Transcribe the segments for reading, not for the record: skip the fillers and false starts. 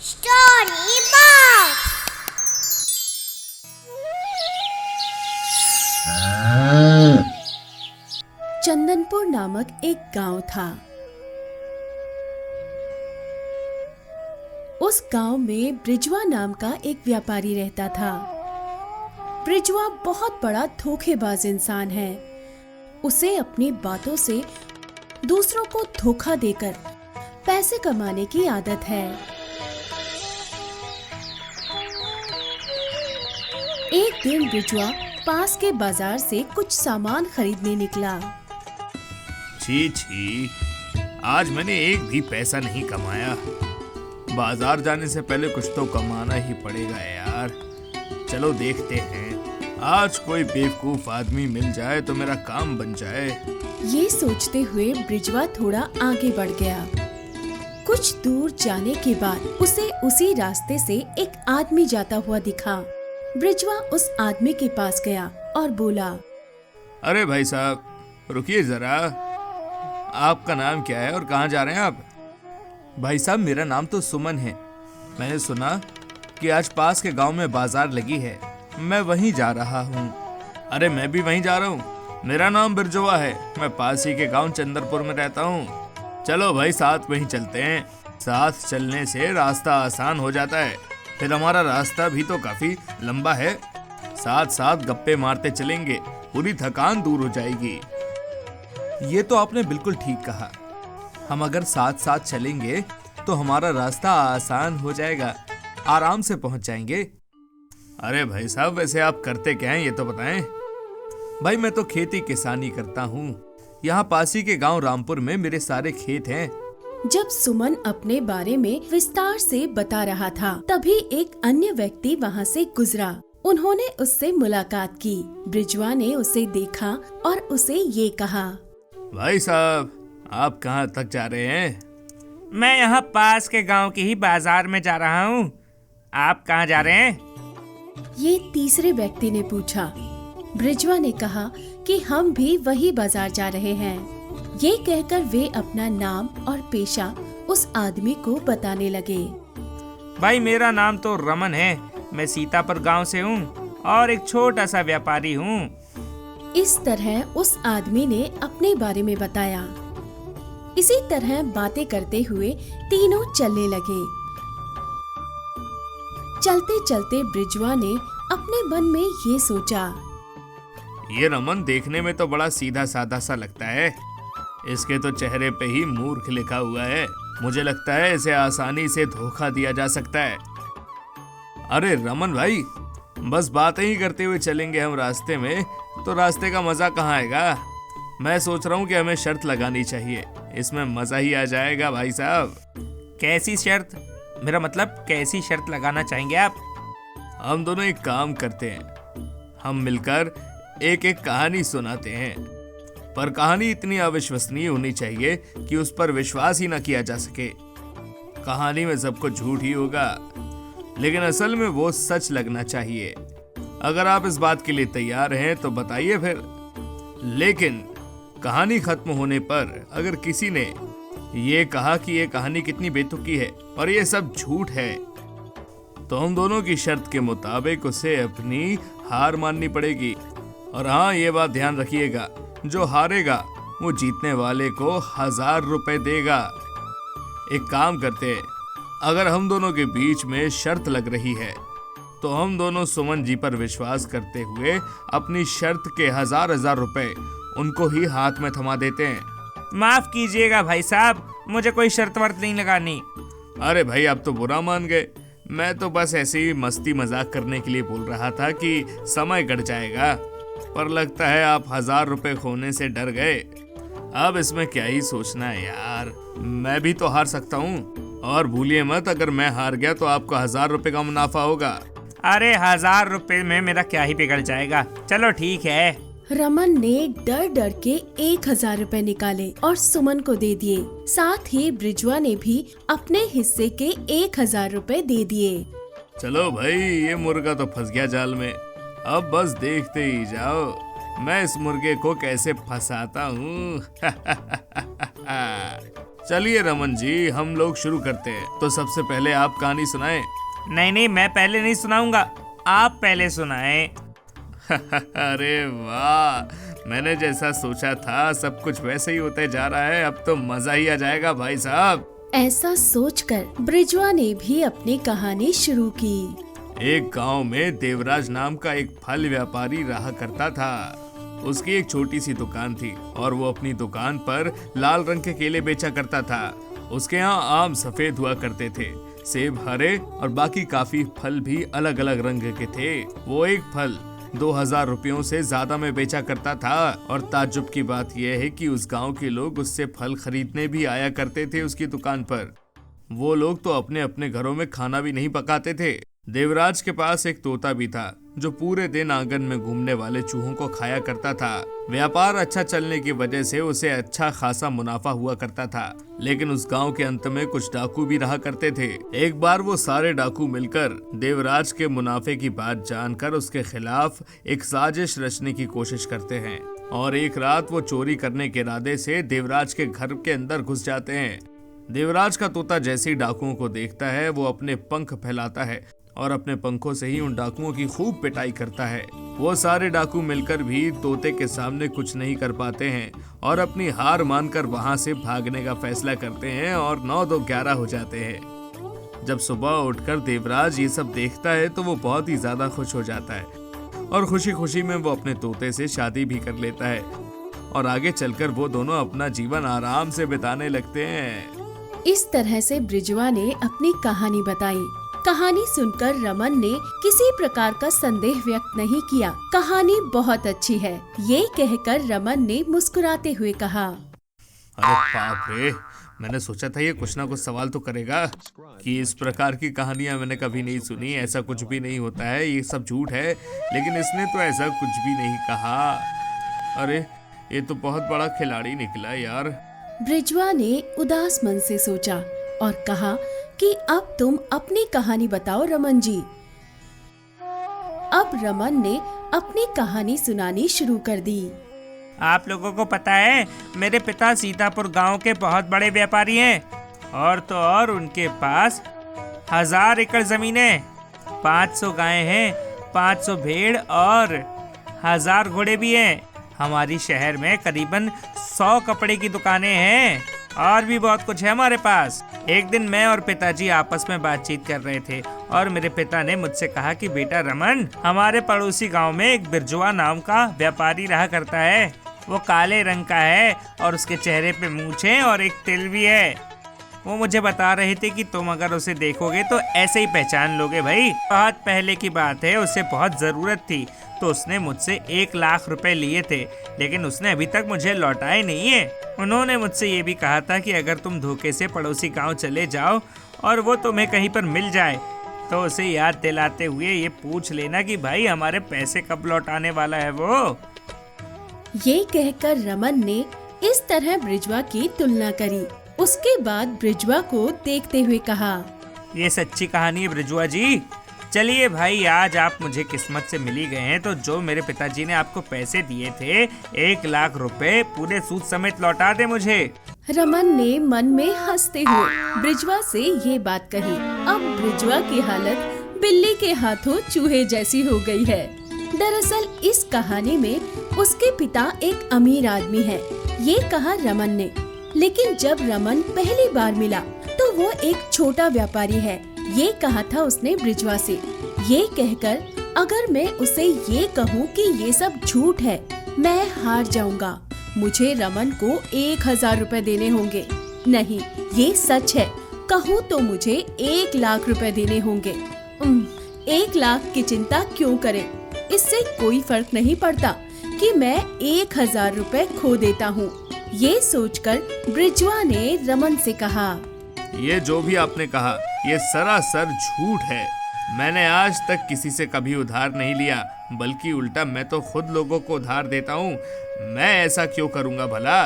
Story box. Chandanpur नामक एक गांव था। उस गांव में ब्रिजवा नाम का एक व्यापारी रहता था। ब्रिजवा बहुत बड़ा धोखेबाज इंसान है। उसे अपनी बातों से दूसरों को धोखा देकर पैसे कमाने की आदत है। एक दिन ब्रिजवा पास के बाजार से कुछ सामान खरीदने निकला। छी छी, आज मैंने एक भी पैसा नहीं कमाया। बाजार जाने से पहले कुछ तो कमाना ही पड़ेगा यार। चलो देखते हैं, आज कोई बेवकूफ आदमी मिल जाए तो मेरा काम बन जाए। ये सोचते हुए ब्रिजवा थोड़ा आगे बढ़ गया। कुछ दूर जाने के बाद उसे उसी रास्ते से एक आदमी जाता हुआ दिखा। ब्रिजवा उस आदमी के पास गया और बोला, अरे भाई साहब, रुकिए जरा। आपका नाम क्या है और कहाँ जा रहे हैं आप? भाई साहब, मेरा नाम तो सुमन है। मैंने सुना कि आज पास के गांव में बाजार लगी है, मैं वहीं जा रहा हूँ। अरे मैं भी वहीं जा रहा हूँ। मेरा नाम बिरजवा है, मैं पास ही के गांव चंदरपुर में रहता हूँ। चलो भाई, साथ में ही चलते हैं। साथ चलने से रास्ता आसान हो जाता है, फिर हमारा रास्ता भी तो काफी लंबा है। साथ साथ गप्पे मारते चलेंगे, पूरी थकान दूर हो जाएगी। ये तो आपने बिल्कुल ठीक कहा। हम अगर साथ साथ चलेंगे तो हमारा रास्ता आसान हो जाएगा, आराम से पहुंच जाएंगे। अरे भाई साहब, वैसे आप करते क्या हैं ये तो बताएं। भाई मैं तो खेती किसानी करता हूँ। यहाँ पास ही के गांव रामपुर में मेरे सारे खेत हैं। जब सुमन अपने बारे में विस्तार से बता रहा था, तभी एक अन्य व्यक्ति वहाँ से गुजरा। उन्होंने उससे मुलाकात की। ब्रिजवा ने उसे देखा और उसे ये कहा, भाई साहब, आप कहाँ तक जा रहे हैं? मैं यहाँ पास के गांव के ही बाजार में जा रहा हूँ। आप कहाँ जा रहे हैं? ये तीसरे व्यक्ति ने पूछा। ब्रिजवा ने कहा कि हम भी वही बाजार जा रहे हैं। ये कहकर वे अपना नाम और पेशा उस आदमी को बताने लगे। भाई मेरा नाम तो रमन है, मैं सीतापुर गांव से हूँ और एक छोटा सा व्यापारी हूँ। इस तरह उस आदमी ने अपने बारे में बताया। इसी तरह बातें करते हुए तीनों चलने लगे। चलते चलते ब्रिजवा ने अपने मन में ये सोचा, ये रमन देखने में तो बड़ा सीधा साधा सा लगता है। इसके तो चेहरे पे ही मूर्ख लिखा हुआ है। मुझे लगता है इसे आसानी से धोखा दिया जा सकता है। अरे रमन भाई, बस बातें ही करते हुए चलेंगे हम रास्ते में, तो रास्ते का मजा कहाँ आएगा? मैं सोच रहा हूँ कि हमें शर्त लगानी चाहिए, इसमें मजा ही आ जाएगा भाई साहब। कैसी शर्त? मेरा मतलब कैसी शर्त लगाना चाहेंगे आप? हम दोनों एक काम करते हैं, हम मिलकर एक एक कहानी सुनाते हैं, पर कहानी इतनी अविश्वसनीय होनी चाहिए कि उस पर विश्वास ही न किया जा सके। कहानी में सब कुछ झूठ ही होगा, लेकिन असल में वो सच लगना चाहिए। अगर आप इस बात के लिए तैयार हैं तो बताइए फिर। लेकिन कहानी खत्म होने पर अगर किसी ने ये कहा कि ये कहानी कितनी बेतुकी है और ये सब झूठ है, तो हम दोनों की शर्त के मुताबिक उसे अपनी हार माननी पड़ेगी। और हाँ, ये बात ध्यान रखिएगा, जो हारेगा वो जीतने वाले को 1000 रुपए देगा। एक काम करते हैं, अगर हम दोनों के बीच में शर्त लग रही है तो हम दोनों सुमन जी पर विश्वास करते हुए अपनी शर्त के 1000 रुपए उनको ही हाथ में थमा देते हैं। माफ कीजिएगा भाई साहब, मुझे कोई शर्त वर्त नहीं लगानी। अरे भाई, आप तो बुरा मान गए। मैं तो बस ऐसे ही मस्ती मजाक करने के लिए बोल रहा था कि समय कट जाएगा, पर लगता है आप 1000 रुपए खोने से डर गए। अब इसमें क्या ही सोचना है यार, मैं भी तो हार सकता हूँ। और भूलिए मत, अगर मैं हार गया तो आपको 1000 रुपए का मुनाफा होगा। अरे 1000 रुपए में मेरा क्या ही बिगड़ जाएगा, चलो ठीक है। रमन ने डर डर के 1000 रुपए निकाले और सुमन को दे दिए। साथ ही ब्रिजवा ने भी अपने हिस्से के 1000 रुपए दे दिए। चलो भाई, ये मुर्गा तो फंस गया जाल में। अब बस देखते ही जाओ मैं इस मुर्गे को कैसे फंसाता हूँ। चलिए रमन जी, हम लोग शुरू करते हैं। तो सबसे पहले आप कहानी सुनाएं। नहीं, मैं पहले नहीं सुनाऊंगा, आप पहले सुनाएं। अरे वाह, मैंने जैसा सोचा था सब कुछ वैसे ही होते जा रहा है। अब तो मजा ही आ जाएगा भाई साहब। ऐसा सोचकर बृजवा ने भी अपनी कहानी शुरू की। एक गांव में देवराज नाम का एक फल व्यापारी रहा करता था। उसकी एक छोटी सी दुकान थी और वो अपनी दुकान पर लाल रंग के केले बेचा करता था। उसके यहाँ आम सफेद हुआ करते थे, सेब हरे और बाकी काफी फल भी अलग अलग रंग के थे। वो एक फल 2000 रुपयों से ज्यादा में बेचा करता था और ताज्जुब की बात यह है कि उस गांव के लोग उससे फल खरीदने भी आया करते थे उसकी दुकान पर। वो लोग तो अपने अपने घरों में खाना भी नहीं पकाते थे। देवराज के पास एक तोता भी था जो पूरे दिन आंगन में घूमने वाले चूहों को खाया करता था। व्यापार अच्छा चलने की वजह से उसे अच्छा खासा मुनाफा हुआ करता था। लेकिन उस गांव के अंत में कुछ डाकू भी रहा करते थे। एक बार वो सारे डाकू मिलकर देवराज के मुनाफे की बात जानकर उसके खिलाफ एक साजिश रचने की कोशिश करते हैं और एक रात वो चोरी करने के इरादे से देवराज के घर के अंदर घुस जाते हैं। देवराज का तोता जैसे ही डाकुओं को देखता है वो अपने पंख फैलाता है और अपने पंखों से ही उन डाकुओं की खूब पिटाई करता है। वो सारे डाकू मिलकर भी तोते के सामने कुछ नहीं कर पाते हैं और अपनी हार मानकर वहां से भागने का फैसला करते हैं और 9-2-11 हो जाते हैं। जब सुबह उठकर देवराज ये सब देखता है तो वो बहुत ही ज्यादा खुश हो जाता है और खुशी खुशी में वो अपने तोते से शादी भी कर लेता है और आगे चलकर वो दोनों अपना जीवन आराम से बिताने लगते हैं। इस तरह से बृजवा ने अपनी कहानी बताई। कहानी सुनकर रमन ने किसी प्रकार का संदेह व्यक्त नहीं किया। कहानी बहुत अच्छी है, ये कहकर रमन ने मुस्कुराते हुए कहा। अरे बाप रे, मैंने सोचा था ये कुछ ना कुछ सवाल तो करेगा कि इस प्रकार की कहानियां मैंने कभी नहीं सुनी, ऐसा कुछ भी नहीं होता है, ये सब झूठ है। लेकिन इसने तो ऐसा कुछ भी नहीं कहा। अरे ये तो बहुत बड़ा खिलाड़ी निकला यार। बृजवा ने उदास मन से सोचा और कहा कि अब तुम अपनी कहानी बताओ रमन जी। अब रमन ने अपनी कहानी सुनानी शुरू कर दी। आप लोगों को पता है, मेरे पिता सीतापुर गांव के बहुत बड़े व्यापारी हैं और तो और उनके पास 1000 एकड़ जमीन है, 500 गायें हैं, 500 भेड़ और 1000 घोड़े भी हैं। हमारी शहर में करीबन 100 कपड़े की दुकानें हैं और भी बहुत कुछ है हमारे पास। एक दिन मैं और पिताजी आपस में बातचीत कर रहे थे और मेरे पिता ने मुझसे कहा कि बेटा रमन, हमारे पड़ोसी गांव में एक बृजवा नाम का व्यापारी रहा करता है। वो काले रंग का है और उसके चेहरे पे मूंछें और एक तिल भी है। वो मुझे बता रहे थे कि तुम अगर उसे देखोगे तो ऐसे ही पहचान लोगे। भाई बहुत पहले की बात है, उसे बहुत जरूरत थी तो उसने मुझसे 1 लाख रुपए लिए थे, लेकिन उसने अभी तक मुझे लौटाए नहीं है। उन्होंने मुझसे ये भी कहा था कि अगर तुम धोखे से पड़ोसी गांव चले जाओ और वो तुम्हें कहीं पर मिल जाए तो उसे याद दिलाते हुए ये पूछ लेना कि भाई हमारे पैसे कब लौटाने वाला है वो। ये कहकर रमन ने इस तरह बृजवा की तुलना करी। उसके बाद बृजवा को देखते हुए कहा, ये सच्ची कहानी है बृजवा जी। चलिए भाई, आज आप मुझे किस्मत से मिल ही गए हैं, तो जो मेरे पिताजी ने आपको पैसे दिए थे 1 लाख रुपए पूरे सूद समेत लौटा दे मुझे। रमन ने मन में हंसते हुए बृजवा से ये बात कही। अब बृजवा की हालत बिल्ली के हाथों चूहे जैसी हो गई है। दरअसल इस कहानी में उसके पिता एक अमीर आदमी है, ये कहा रमन ने। लेकिन जब रमन पहली बार मिला तो वो एक छोटा व्यापारी है, ये कहा था उसने बृजवा से। ये कहकर अगर मैं उसे ये कहूँ कि ये सब झूठ है, मैं हार जाऊंगा। मुझे रमन को 1000 रुपए देने होंगे। नहीं, ये सच है, कहूँ तो मुझे 1 लाख रुपए देने होंगे। 1 लाख की चिंता क्यों करें? इससे कोई फर्क नहीं पड़ता कि मैं 1000 रुपए खो देता हूँ। ये सोचकर बृजवा ने रमन से कहा, ये जो भी आपने कहा ये सरासर झूठ है। मैंने आज तक किसी से कभी उधार नहीं लिया, बल्कि उल्टा मैं तो खुद लोगों को उधार देता हूँ। मैं ऐसा क्यों करूँगा भला?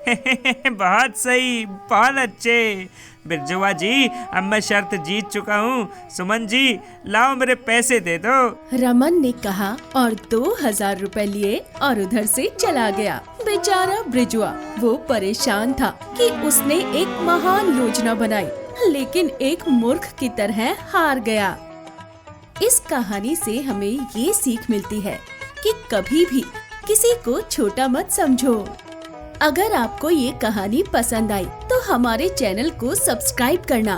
बहुत सही, बहुत अच्छे। बिरजुआ जी, अब मैं शर्त जीत चुका हूँ। सुमन जी, लाओ मेरे पैसे दे दो। रमन ने कहा और 2000 रुपए लिए और उधर से चला गया। बेचारा ब्रिजवा, वो परेशान था कि उसने एक महान योजना बनाई, लेकिन एक मूर्ख की तरह हार गया। इस कहानी से हमें ये सीख मिलती है कि कभी भी किसी को छोटा मत समझो। अगर आपको ये कहानी पसंद आई तो हमारे चैनल को सब्सक्राइब करना